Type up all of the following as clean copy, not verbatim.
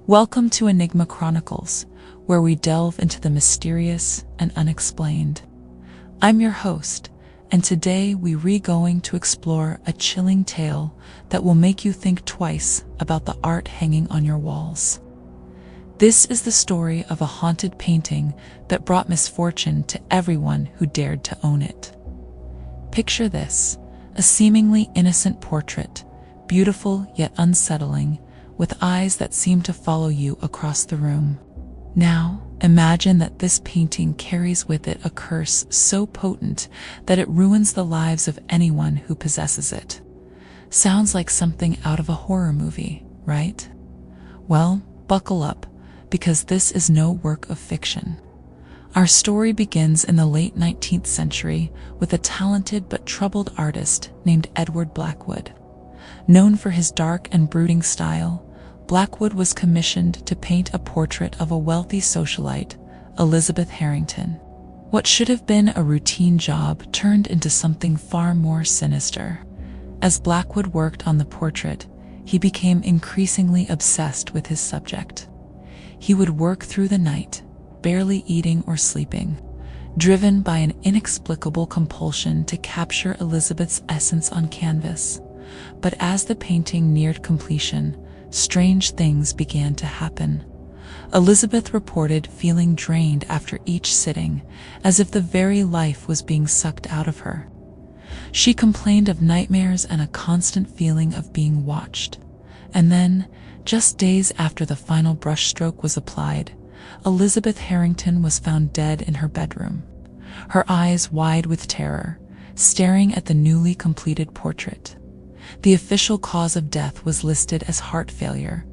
Welcome to Enigma Chronicles, where we delve into the mysterious and unexplained. I'm your host, and today we're going to explore a chilling tale that will make you think twice about the art hanging on your walls. This is the story of a haunted painting that brought misfortune to everyone who dared to own it. Picture this, a seemingly innocent portrait, beautiful yet unsettling, with eyes that seem to follow you across the room. Now, imagine that this painting carries with it a curse so potent that it ruins the lives of anyone who possesses it. Sounds like something out of a horror movie, right? Well, buckle up, because this is no work of fiction. Our story begins in the late 19th century with a talented but troubled artist named Edward Blackwood. Known for his dark and brooding style, Blackwood was commissioned to paint a portrait of a wealthy socialite, Elizabeth Harrington. What should have been a routine job turned into something far more sinister. As Blackwood worked on the portrait, he became increasingly obsessed with his subject. He would work through the night, barely eating or sleeping, driven by an inexplicable compulsion to capture Elizabeth's essence on canvas. But as the painting neared completion, strange things began to happen. Elizabeth reported feeling drained after each sitting, as if the very life was being sucked out of her. She complained of nightmares and a constant feeling of being watched. And then, just days after the final brushstroke was applied, Elizabeth Harrington was found dead in her bedroom, her eyes wide with terror, staring at the newly completed portrait. The official cause of death was listed as heart failure,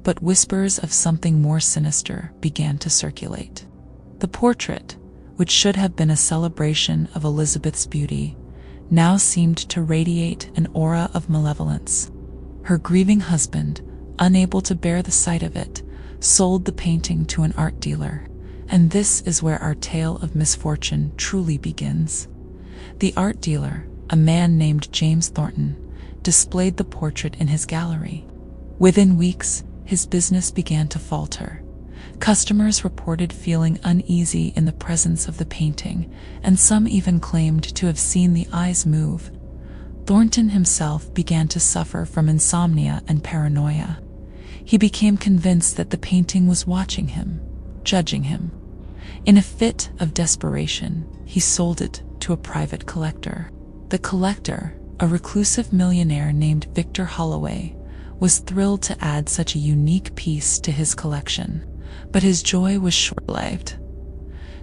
but whispers of something more sinister began to circulate. The portrait, which should have been a celebration of Elizabeth's beauty, now seemed to radiate an aura of malevolence. Her grieving husband, unable to bear the sight of it, sold the painting to an art dealer, and this is where our tale of misfortune truly begins. The art dealer, a man named James Thornton, displayed the portrait in his gallery. Within weeks, his business began to falter. Customers reported feeling uneasy in the presence of the painting, and some even claimed to have seen the eyes move. Thornton himself began to suffer from insomnia and paranoia. He became convinced that the painting was watching him, judging him. In a fit of desperation, he sold it to a private collector. The collector, a reclusive millionaire named Victor Holloway, was thrilled to add such a unique piece to his collection, but his joy was short-lived.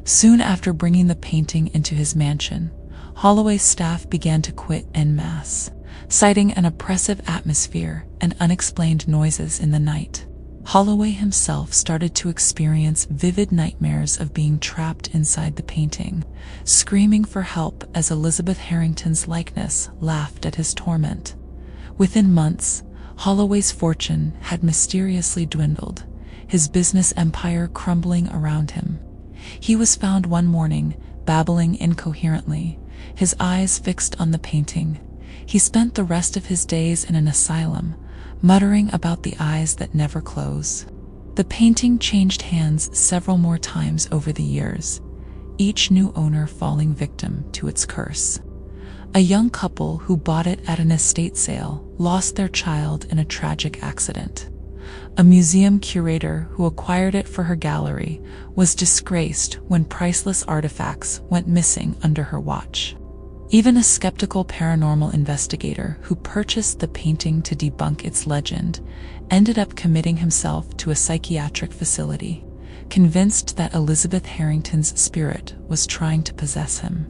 Soon after bringing the painting into his mansion, Holloway's staff began to quit en masse, citing an oppressive atmosphere and unexplained noises in the night. Holloway himself started to experience vivid nightmares of being trapped inside the painting, screaming for help as Elizabeth Harrington's likeness laughed at his torment. Within months, Holloway's fortune had mysteriously dwindled, his business empire crumbling around him. He was found one morning, babbling incoherently, his eyes fixed on the painting. He spent the rest of his days in an asylum, muttering about the eyes that never close. The painting changed hands several more times over the years, each new owner falling victim to its curse. A young couple who bought it at an estate sale lost their child in a tragic accident. A museum curator who acquired it for her gallery was disgraced when priceless artifacts went missing under her watch. Even a skeptical paranormal investigator who purchased the painting to debunk its legend ended up committing himself to a psychiatric facility, convinced that Elizabeth Harrington's spirit was trying to possess him.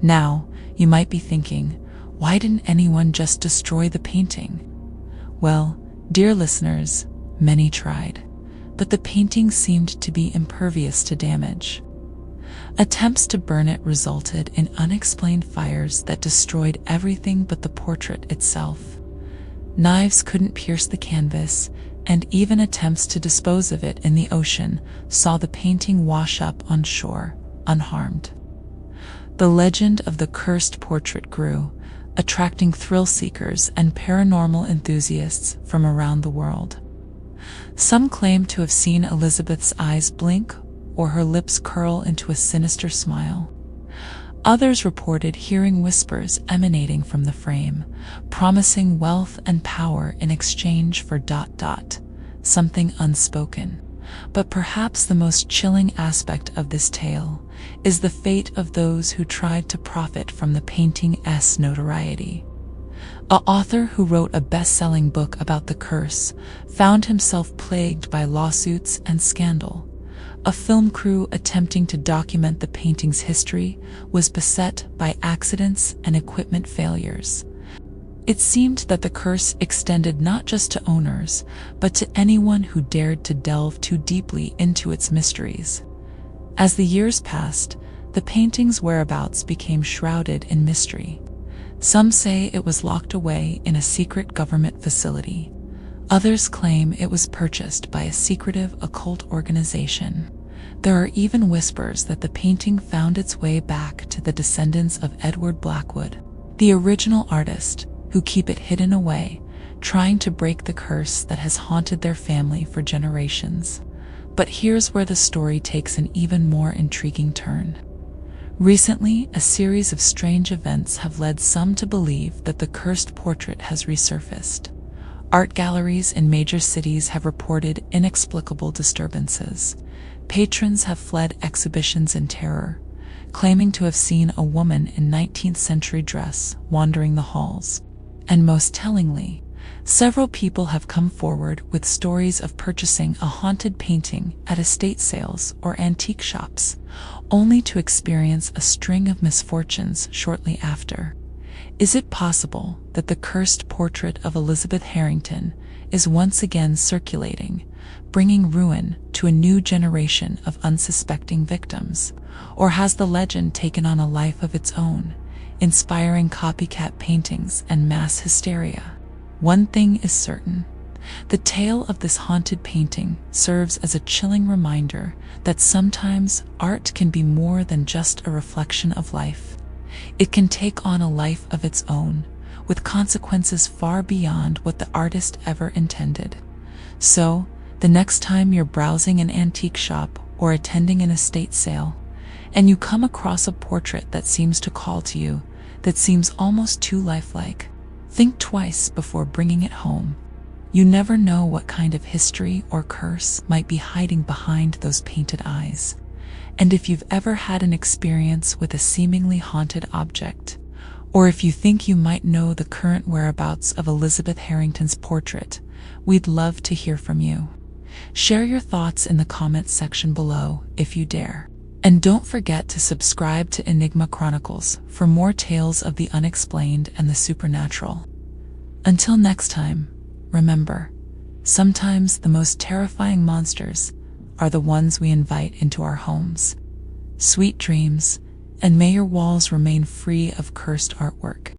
Now, you might be thinking, why didn't anyone just destroy the painting? Well, dear listeners, many tried, but the painting seemed to be impervious to damage. Attempts to burn it resulted in unexplained fires that destroyed everything but the portrait itself. Knives couldn't pierce the canvas, and even attempts to dispose of it in the ocean saw the painting wash up on shore, unharmed. The legend of the cursed portrait grew, attracting thrill seekers and paranormal enthusiasts from around the world. Some claim to have seen Elizabeth's eyes blink or her lips curl into a sinister smile. Others reported hearing whispers emanating from the frame, promising wealth and power in exchange for ... something unspoken. But perhaps the most chilling aspect of this tale is the fate of those who tried to profit from the painting's notoriety. An author who wrote a best-selling book about the curse found himself plagued by lawsuits and scandal. A film crew attempting to document the painting's history was beset by accidents and equipment failures. It seemed that the curse extended not just to owners, but to anyone who dared to delve too deeply into its mysteries. As the years passed, the painting's whereabouts became shrouded in mystery. Some say it was locked away in a secret government facility. Others claim it was purchased by a secretive occult organization. There are even whispers that the painting found its way back to the descendants of Edward Blackwood, the original artist, who keep it hidden away, trying to break the curse that has haunted their family for generations. But here's where the story takes an even more intriguing turn. Recently, a series of strange events have led some to believe that the cursed portrait has resurfaced. Art galleries in major cities have reported inexplicable disturbances. Patrons have fled exhibitions in terror, claiming to have seen a woman in 19th century dress wandering the halls. And most tellingly, several people have come forward with stories of purchasing a haunted painting at estate sales or antique shops, only to experience a string of misfortunes shortly after. Is it possible that the cursed portrait of Elizabeth Harrington is once again circulating, bringing ruin to a new generation of unsuspecting victims? Or has the legend taken on a life of its own, inspiring copycat paintings and mass hysteria? One thing is certain: the tale of this haunted painting serves as a chilling reminder that sometimes art can be more than just a reflection of life. It can take on a life of its own, with consequences far beyond what the artist ever intended. So, the next time you're browsing an antique shop or attending an estate sale, and you come across a portrait that seems to call to you, that seems almost too lifelike, think twice before bringing it home. You never know what kind of history or curse might be hiding behind those painted eyes. And if you've ever had an experience with a seemingly haunted object, or if you think you might know the current whereabouts of Elizabeth Harrington's portrait, we'd love to hear from you. Share your thoughts in the comments section below if you dare. And don't forget to subscribe to Enigma Chronicles for more tales of the unexplained and the supernatural. Until next time, remember, sometimes the most terrifying monsters are the ones we invite into our homes. Sweet dreams, and may your walls remain free of cursed artwork.